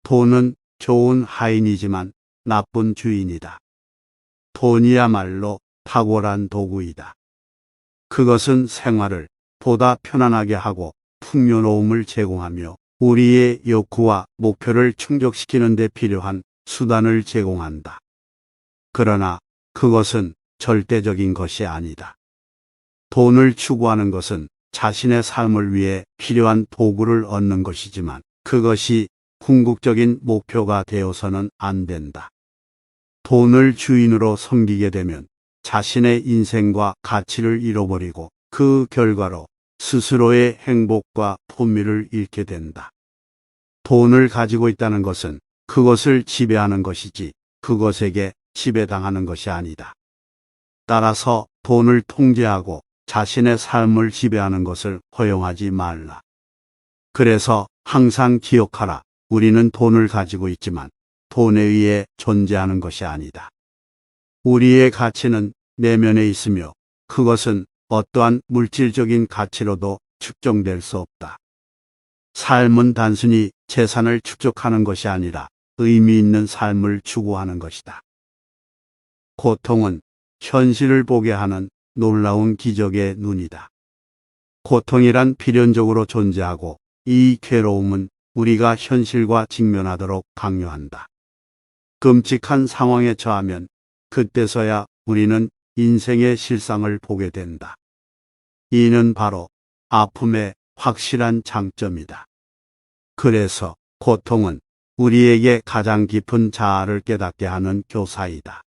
돈은 좋은 하인이지만 나쁜 주인이다. 돈이야말로 탁월한 도구이다. 그것은 생활을 보다 편안하게 하고 풍요로움을 제공하며 우리의 욕구와 목표를 충족시키는 데 필요한 수단을 제공한다. 그러나 그것은 절대적인 것이 아니다. 돈을 추구하는 것은 자신의 삶을 위해 필요한 도구를 얻는 것이지만 그것이 궁극적인 목표가 되어서는 안 된다. 돈을 주인으로 섬기게 되면 자신의 인생과 가치를 잃어버리고 그 결과로 스스로의 행복과 풍미를 잃게 된다. 돈을 가지고 있다는 것은 그것을 지배하는 것이지 그것에게 지배당하는 것이 아니다. 따라서 돈을 통제하고 자신의 삶을 지배하는 것을 허용하지 말라. 그래서 항상 기억하라. 우리는 돈을 가지고 있지만 돈에 의해 존재하는 것이 아니다. 우리의 가치는 내면에 있으며 그것은 어떠한 물질적인 가치로도 측정될 수 없다. 삶은 단순히 재산을 축적하는 것이 아니라 의미 있는 삶을 추구하는 것이다. 고통은 현실을 보게 하는 놀라운 기적의 눈이다. 고통이란 필연적으로 존재하고 이 괴로움은 우리가 현실과 직면하도록 강요한다. 끔찍한 상황에 처하면 그때서야 우리는 인생의 실상을 보게 된다. 이는 바로 아픔의 확실한 장점이다. 그래서 고통은 우리에게 가장 깊은 자아를 깨닫게 하는 교사이다.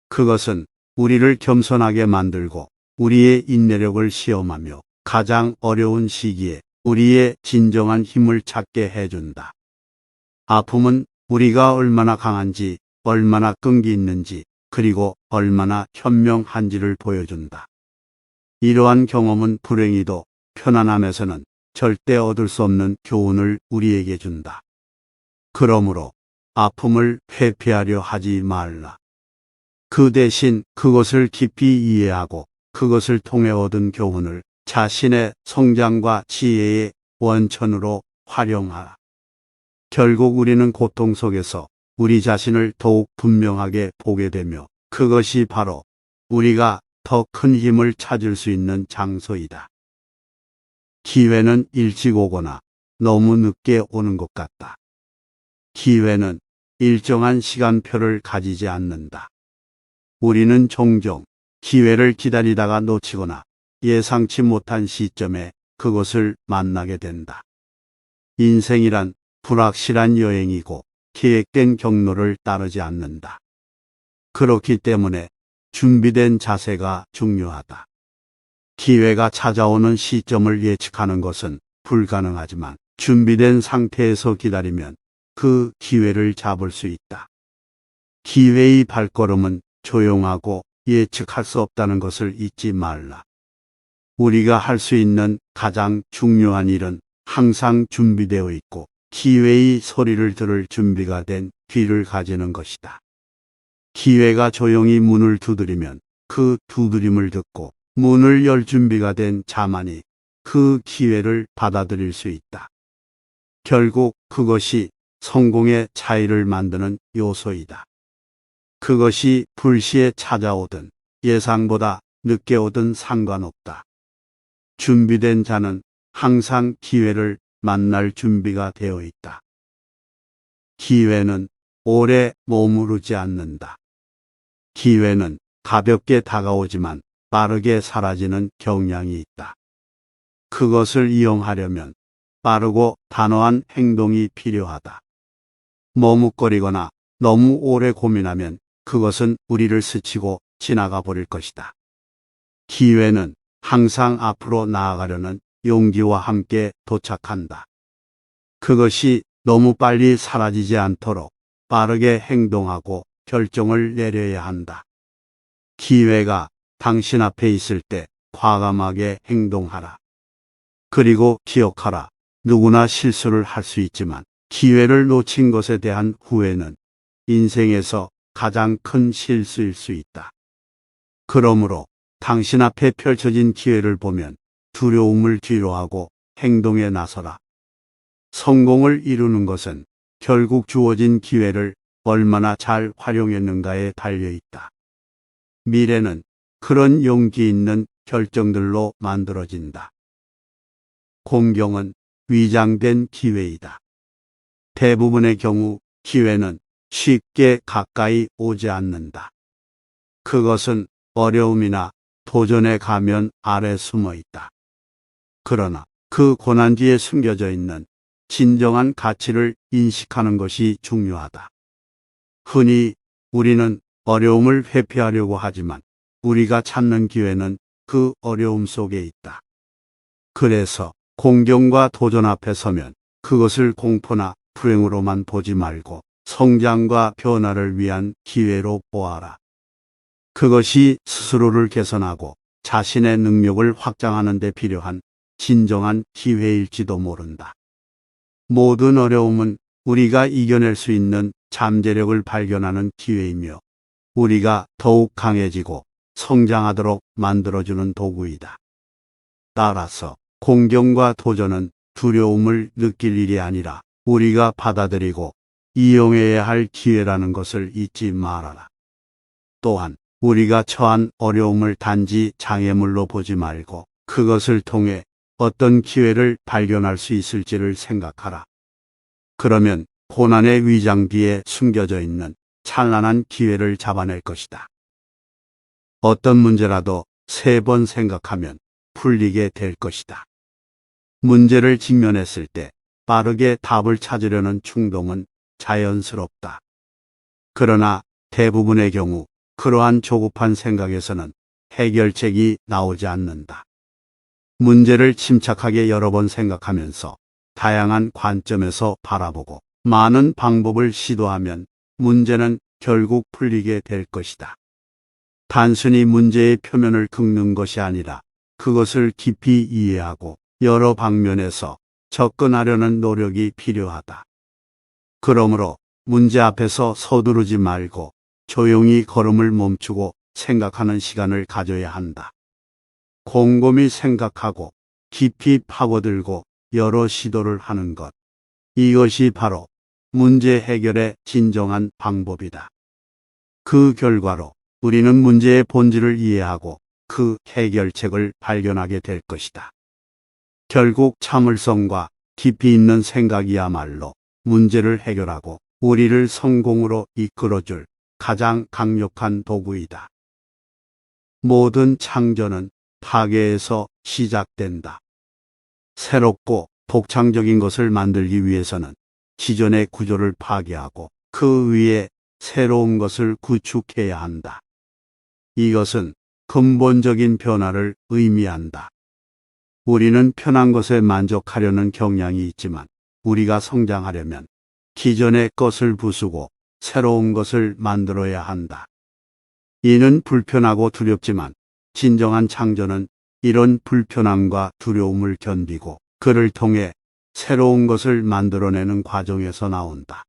그것은 우리를 겸손하게 만들고 우리의 인내력을 시험하며 가장 어려운 시기에 우리의 진정한 힘을 찾게 해준다. 아픔은 우리가 얼마나 강한지, 얼마나 끈기 있는지, 그리고 얼마나 현명한지를 보여준다. 이러한 경험은 불행히도 편안함에서는 절대 얻을 수 없는 교훈을 우리에게 준다. 그러므로 아픔을 회피하려 하지 말라. 그 대신 그것을 깊이 이해하고 그것을 통해 얻은 교훈을 자신의 성장과 지혜의 원천으로 활용하라. 결국 우리는 고통 속에서 우리 자신을 더욱 분명하게 보게 되며 그것이 바로 우리가 더 큰 힘을 찾을 수 있는 장소이다. 기회는 일찍 오거나 너무 늦게 오는 것 같다. 기회는 일정한 시간표를 가지지 않는다. 우리는 종종 기회를 기다리다가 놓치거나 예상치 못한 시점에 그것을 만나게 된다. 인생이란 불확실한 여행이고 계획된 경로를 따르지 않는다. 그렇기 때문에 준비된 자세가 중요하다. 기회가 찾아오는 시점을 예측하는 것은 불가능하지만 준비된 상태에서 기다리면 그 기회를 잡을 수 있다. 기회의 발걸음은 조용하고 예측할 수 없다는 것을 잊지 말라. 우리가 할 수 있는 가장 중요한 일은 항상 준비되어 있고 기회의 소리를 들을 준비가 된 귀를 가지는 것이다. 기회가 조용히 문을 두드리면 그 두드림을 듣고 문을 열 준비가 된 자만이 그 기회를 받아들일 수 있다. 결국 그것이 성공의 차이를 만드는 요소이다. 그것이 불시에 찾아오든 예상보다 늦게 오든 상관없다. 준비된 자는 항상 기회를 만날 준비가 되어 있다. 기회는 오래 머무르지 않는다. 기회는 가볍게 다가오지만 빠르게 사라지는 경향이 있다. 그것을 이용하려면 빠르고 단호한 행동이 필요하다. 머뭇거리거나 너무 오래 고민하면 그것은 우리를 스치고 지나가 버릴 것이다. 기회는 항상 앞으로 나아가려는 용기와 함께 도착한다. 그것이 너무 빨리 사라지지 않도록 빠르게 행동하고 결정을 내려야 한다. 기회가 당신 앞에 있을 때 과감하게 행동하라. 그리고 기억하라. 누구나 실수를 할 수 있지만 기회를 놓친 것에 대한 후회는 인생에서 가장 큰 실수일 수 있다. 그러므로 당신 앞에 펼쳐진 기회를 보면 두려움을 뒤로하고 행동에 나서라. 성공을 이루는 것은 결국 주어진 기회를 얼마나 잘 활용했는가에 달려 있다. 미래는 그런 용기 있는 결정들로 만들어진다. 공경은 위장된 기회이다. 대부분의 경우 기회는 쉽게 가까이 오지 않는다. 그것은 어려움이나 도전의 가면 아래 숨어 있다. 그러나 그 고난 뒤에 숨겨져 있는 진정한 가치를 인식하는 것이 중요하다. 흔히 우리는 어려움을 회피하려고 하지만 우리가 찾는 기회는 그 어려움 속에 있다. 그래서 공경과 도전 앞에 서면 그것을 공포나 불행으로만 보지 말고 성장과 변화를 위한 기회로 보아라. 그것이 스스로를 개선하고 자신의 능력을 확장하는 데 필요한 진정한 기회일지도 모른다. 모든 어려움은 우리가 이겨낼 수 있는 잠재력을 발견하는 기회이며 우리가 더욱 강해지고 성장하도록 만들어주는 도구이다. 따라서 공경과 도전은 두려움을 느낄 일이 아니라 우리가 받아들이고 이용해야 할 기회라는 것을 잊지 말아라. 또한 우리가 처한 어려움을 단지 장애물로 보지 말고 그것을 통해 어떤 기회를 발견할 수 있을지를 생각하라. 그러면 고난의 위장 뒤에 숨겨져 있는 찬란한 기회를 잡아낼 것이다. 어떤 문제라도 3번 생각하면 풀리게 될 것이다. 문제를 직면했을 때 빠르게 답을 찾으려는 충동은 자연스럽다. 그러나 대부분의 경우 그러한 조급한 생각에서는 해결책이 나오지 않는다. 문제를 침착하게 여러 번 생각하면서 다양한 관점에서 바라보고 많은 방법을 시도하면 문제는 결국 풀리게 될 것이다. 단순히 문제의 표면을 긁는 것이 아니라 그것을 깊이 이해하고 여러 방면에서 접근하려는 노력이 필요하다. 그러므로 문제 앞에서 서두르지 말고 조용히 걸음을 멈추고 생각하는 시간을 가져야 한다. 곰곰이 생각하고 깊이 파고들고 여러 시도를 하는 것. 이것이 바로 문제 해결의 진정한 방법이다. 그 결과로 우리는 문제의 본질을 이해하고 그 해결책을 발견하게 될 것이다. 결국 참을성과 깊이 있는 생각이야말로 문제를 해결하고 우리를 성공으로 이끌어줄 가장 강력한 도구이다. 모든 창조는 파괴에서 시작된다. 새롭고 독창적인 것을 만들기 위해서는 기존의 구조를 파괴하고 그 위에 새로운 것을 구축해야 한다. 이것은 근본적인 변화를 의미한다. 우리는 편한 것에 만족하려는 경향이 있지만 우리가 성장하려면 기존의 것을 부수고 새로운 것을 만들어야 한다. 이는 불편하고 두렵지만 진정한 창조는 이런 불편함과 두려움을 견디고 그를 통해 새로운 것을 만들어내는 과정에서 나온다.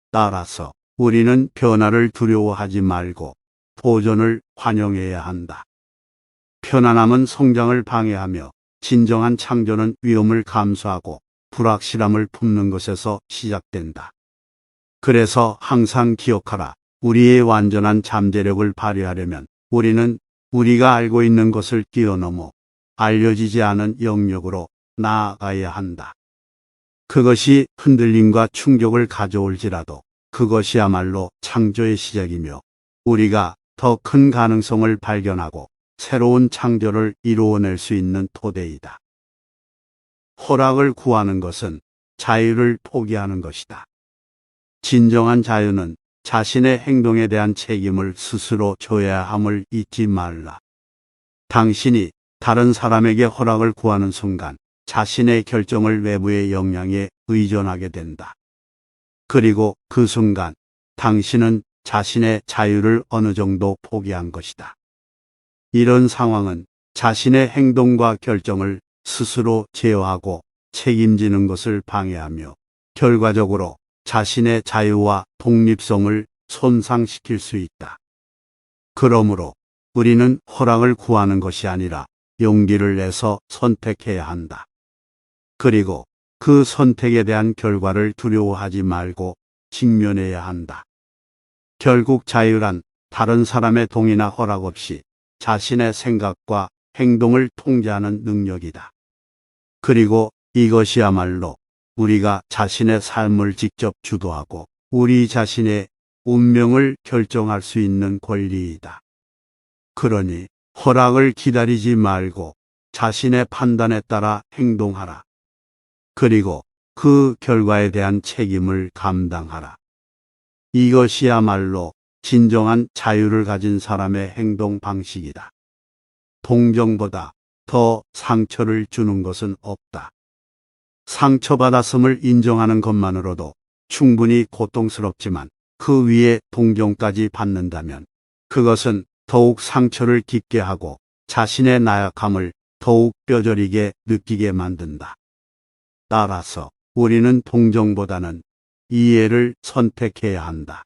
따라서 우리는 변화를 두려워하지 말고 도전을 환영해야 한다. 편안함은 성장을 방해하며 진정한 창조는 위험을 감수하고 불확실함을 품는 것에서 시작된다. 그래서 항상 기억하라. 우리의 완전한 잠재력을 발휘하려면 우리는 우리가 알고 있는 것을 뛰어넘어 알려지지 않은 영역으로 나아가야 한다. 그것이 흔들림과 충격을 가져올지라도 그것이야말로 창조의 시작이며 우리가 더 큰 가능성을 발견하고 새로운 창조를 이루어낼 수 있는 토대이다. 허락을 구하는 것은 자유를 포기하는 것이다. 진정한 자유는 자신의 행동에 대한 책임을 스스로 져야 함을 잊지 말라. 당신이 다른 사람에게 허락을 구하는 순간 자신의 결정을 외부의 영향에 의존하게 된다. 그리고 그 순간 당신은 자신의 자유를 어느 정도 포기한 것이다. 이런 상황은 자신의 행동과 결정을 스스로 제어하고 책임지는 것을 방해하며 결과적으로 자신의 자유와 독립성을 손상시킬 수 있다. 그러므로 우리는 허락을 구하는 것이 아니라 용기를 내서 선택해야 한다. 그리고 그 선택에 대한 결과를 두려워하지 말고 직면해야 한다. 결국 자유란 다른 사람의 동의나 허락 없이 자신의 생각과 행동을 통제하는 능력이다. 그리고 이것이야말로 우리가 자신의 삶을 직접 주도하고 우리 자신의 운명을 결정할 수 있는 권리이다. 그러니 허락을 기다리지 말고 자신의 판단에 따라 행동하라. 그리고 그 결과에 대한 책임을 감당하라. 이것이야말로 진정한 자유를 가진 사람의 행동 방식이다. 동정보다 더 상처를 주는 것은 없다. 상처받았음을 인정하는 것만으로도 충분히 고통스럽지만 그 위에 동정까지 받는다면 그것은 더욱 상처를 깊게 하고 자신의 나약함을 더욱 뼈저리게 느끼게 만든다. 따라서 우리는 동정보다는 이해를 선택해야 한다.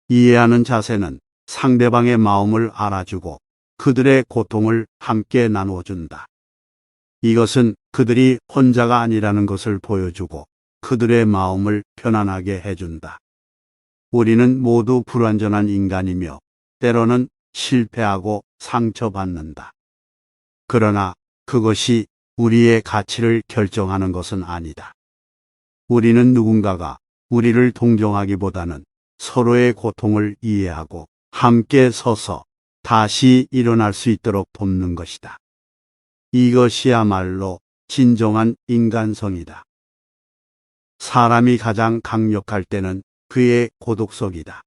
이해하는 자세는 상대방의 마음을 알아주고 그들의 고통을 함께 나누어준다. 이것은 그들이 혼자가 아니라는 것을 보여주고 그들의 마음을 편안하게 해준다. 우리는 모두 불완전한 인간이며 때로는 실패하고 상처받는다. 그러나 그것이 우리의 가치를 결정하는 것은 아니다. 우리는 누군가가 우리를 동정하기보다는 서로의 고통을 이해하고 함께 서서 다시 일어날 수 있도록 돕는 것이다. 이것이야말로 진정한 인간성이다. 사람이 가장 강력할 때는 그의 고독 속이다.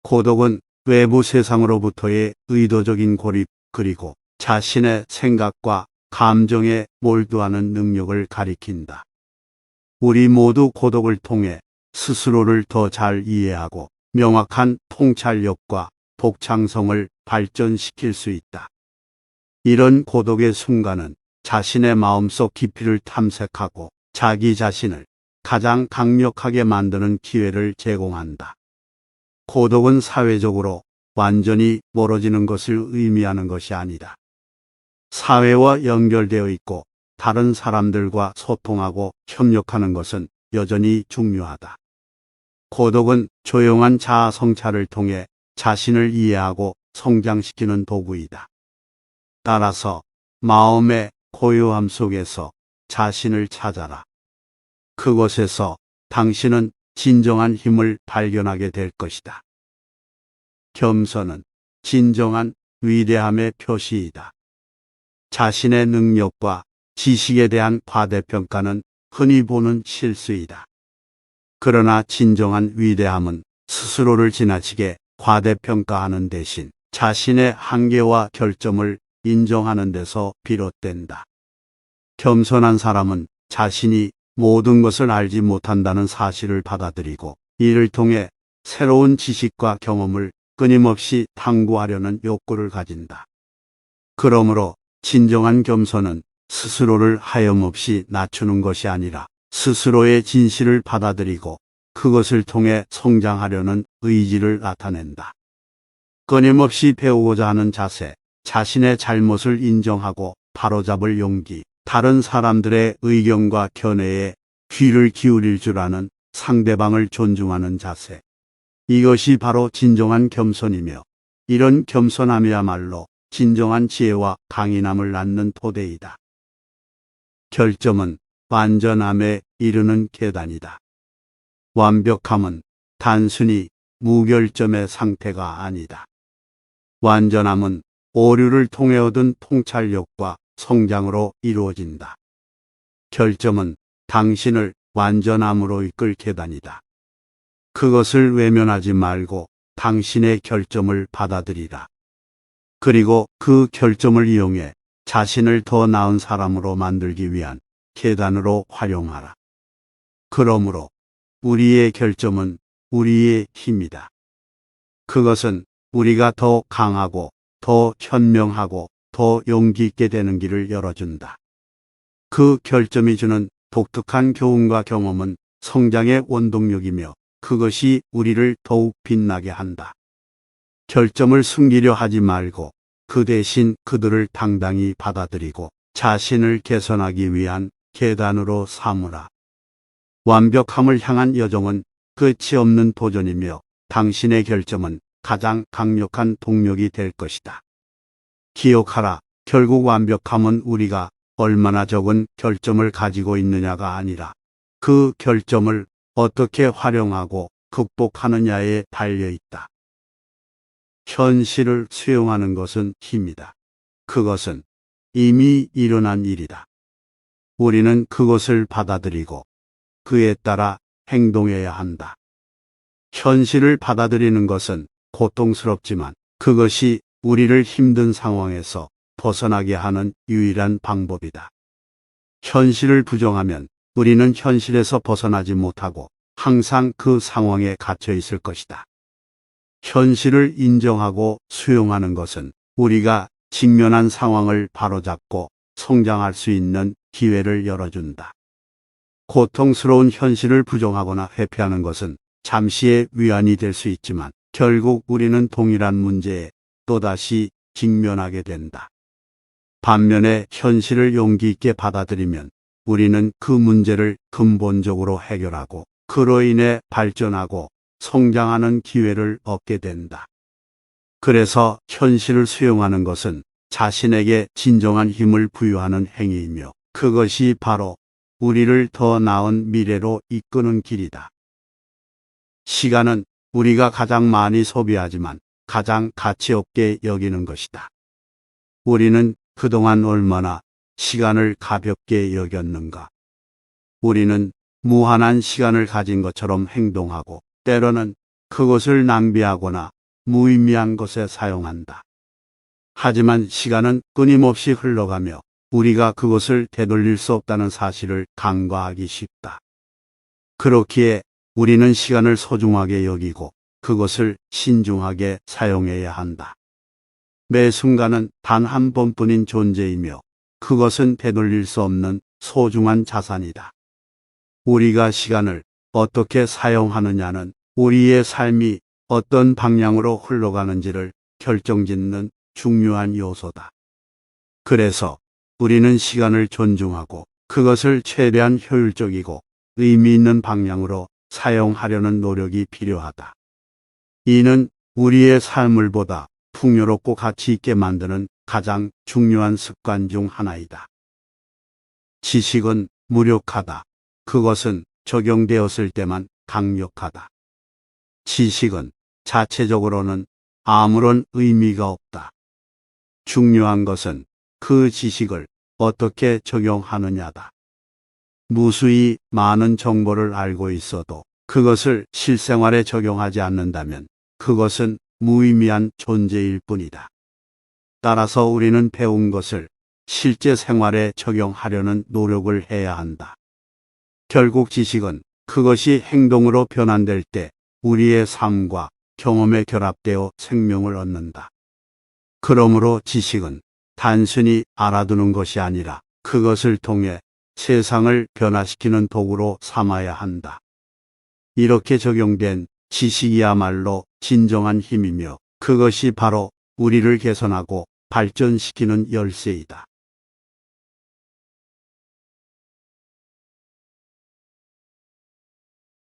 고독은 외부 세상으로부터의 의도적인 고립 그리고 자신의 생각과 감정에 몰두하는 능력을 가리킨다. 우리 모두 고독을 통해 스스로를 더 잘 이해하고 명확한 통찰력과 독창성을 발전시킬 수 있다. 이런 고독의 순간은 자신의 마음속 깊이를 탐색하고 자기 자신을 가장 강력하게 만드는 기회를 제공한다. 고독은 사회적으로 완전히 멀어지는 것을 의미하는 것이 아니다. 사회와 연결되어 있고 다른 사람들과 소통하고 협력하는 것은 여전히 중요하다. 고독은 조용한 자아 성찰을 통해 자신을 이해하고 성장시키는 도구이다. 따라서 마음의 고요함 속에서 자신을 찾아라. 그곳에서 당신은 진정한 힘을 발견하게 될 것이다. 겸손은 진정한 위대함의 표시이다. 자신의 능력과 지식에 대한 과대평가는 흔히 보는 실수이다. 그러나 진정한 위대함은 스스로를 지나치게 과대평가하는 대신 자신의 한계와 결점을 인정하는 데서 비롯된다. 겸손한 사람은 자신이 모든 것을 알지 못한다는 사실을 받아들이고 이를 통해 새로운 지식과 경험을 끊임없이 탐구하려는 욕구를 가진다. 그러므로 진정한 겸손은 스스로를 하염없이 낮추는 것이 아니라 스스로의 진실을 받아들이고 그것을 통해 성장하려는 의지를 나타낸다. 끊임없이 배우고자 하는 자세, 자신의 잘못을 인정하고 바로잡을 용기, 다른 사람들의 의견과 견해에 귀를 기울일 줄 아는 상대방을 존중하는 자세. 이것이 바로 진정한 겸손이며 이런 겸손함이야말로 진정한 지혜와 강인함을 낳는 토대이다. 결점은 완전함에 이르는 계단이다. 완벽함은 단순히 무결점의 상태가 아니다. 완전함은 오류를 통해 얻은 통찰력과 성장으로 이루어진다. 결점은 당신을 완전함으로 이끌 계단이다. 그것을 외면하지 말고 당신의 결점을 받아들이라. 그리고 그 결점을 이용해 자신을 더 나은 사람으로 만들기 위한 계단으로 활용하라. 그러므로 우리의 결점은 우리의 힘이다. 그것은 우리가 더 강하고 더 현명하고 더 용기 있게 되는 길을 열어준다. 그 결점이 주는 독특한 교훈과 경험은 성장의 원동력이며 그것이 우리를 더욱 빛나게 한다. 결점을 숨기려 하지 말고 그 대신 그들을 당당히 받아들이고 자신을 개선하기 위한 계단으로 삼으라. 완벽함을 향한 여정은 끝이 없는 도전이며 당신의 결점은 가장 강력한 동력이 될 것이다. 기억하라. 결국 완벽함은 우리가 얼마나 적은 결점을 가지고 있느냐가 아니라 그 결점을 어떻게 활용하고 극복하느냐에 달려 있다. 현실을 수용하는 것은 힘이다. 그것은 이미 일어난 일이다. 우리는 그것을 받아들이고 그에 따라 행동해야 한다. 현실을 받아들이는 것은 고통스럽지만 그것이 우리를 힘든 상황에서 벗어나게 하는 유일한 방법이다. 현실을 부정하면 우리는 현실에서 벗어나지 못하고 항상 그 상황에 갇혀 있을 것이다. 현실을 인정하고 수용하는 것은 우리가 직면한 상황을 바로잡고 성장할 수 있는 기회를 열어준다. 고통스러운 현실을 부정하거나 회피하는 것은 잠시의 위안이 될 수 있지만 결국 우리는 동일한 문제에 또다시 직면하게 된다. 반면에 현실을 용기 있게 받아들이면 우리는 그 문제를 근본적으로 해결하고 그로 인해 발전하고 성장하는 기회를 얻게 된다. 그래서 현실을 수용하는 것은 자신에게 진정한 힘을 부여하는 행위이며 그것이 바로 우리를 더 나은 미래로 이끄는 길이다. 시간은 우리가 가장 많이 소비하지만 가장 가치 없게 여기는 것이다. 우리는 그동안 얼마나 시간을 가볍게 여겼는가. 우리는 무한한 시간을 가진 것처럼 행동하고 때로는 그것을 낭비하거나 무의미한 것에 사용한다. 하지만 시간은 끊임없이 흘러가며 우리가 그것을 되돌릴 수 없다는 사실을 간과하기 쉽다. 그렇기에 우리는 시간을 소중하게 여기고 그것을 신중하게 사용해야 한다. 매 순간은 단 한 번뿐인 존재이며 그것은 되돌릴 수 없는 소중한 자산이다. 우리가 시간을 어떻게 사용하느냐는 우리의 삶이 어떤 방향으로 흘러가는지를 결정짓는 중요한 요소다. 그래서 우리는 시간을 존중하고 그것을 최대한 효율적이고 의미 있는 방향으로 사용하려는 노력이 필요하다. 이는 우리의 삶을 보다 풍요롭고 가치 있게 만드는 가장 중요한 습관 중 하나이다. 지식은 무력하다. 그것은 적용되었을 때만 강력하다. 지식은 자체적으로는 아무런 의미가 없다. 중요한 것은 그 지식을 어떻게 적용하느냐다. 무수히 많은 정보를 알고 있어도 그것을 실생활에 적용하지 않는다면 그것은 무의미한 존재일 뿐이다. 따라서 우리는 배운 것을 실제 생활에 적용하려는 노력을 해야 한다. 결국 지식은 그것이 행동으로 변환될 때 우리의 삶과 경험에 결합되어 생명을 얻는다. 그러므로 지식은 단순히 알아두는 것이 아니라 그것을 통해 세상을 변화시키는 도구로 삼아야 한다. 이렇게 적용된 지식이야말로 진정한 힘이며 그것이 바로 우리를 개선하고 발전시키는 열쇠이다.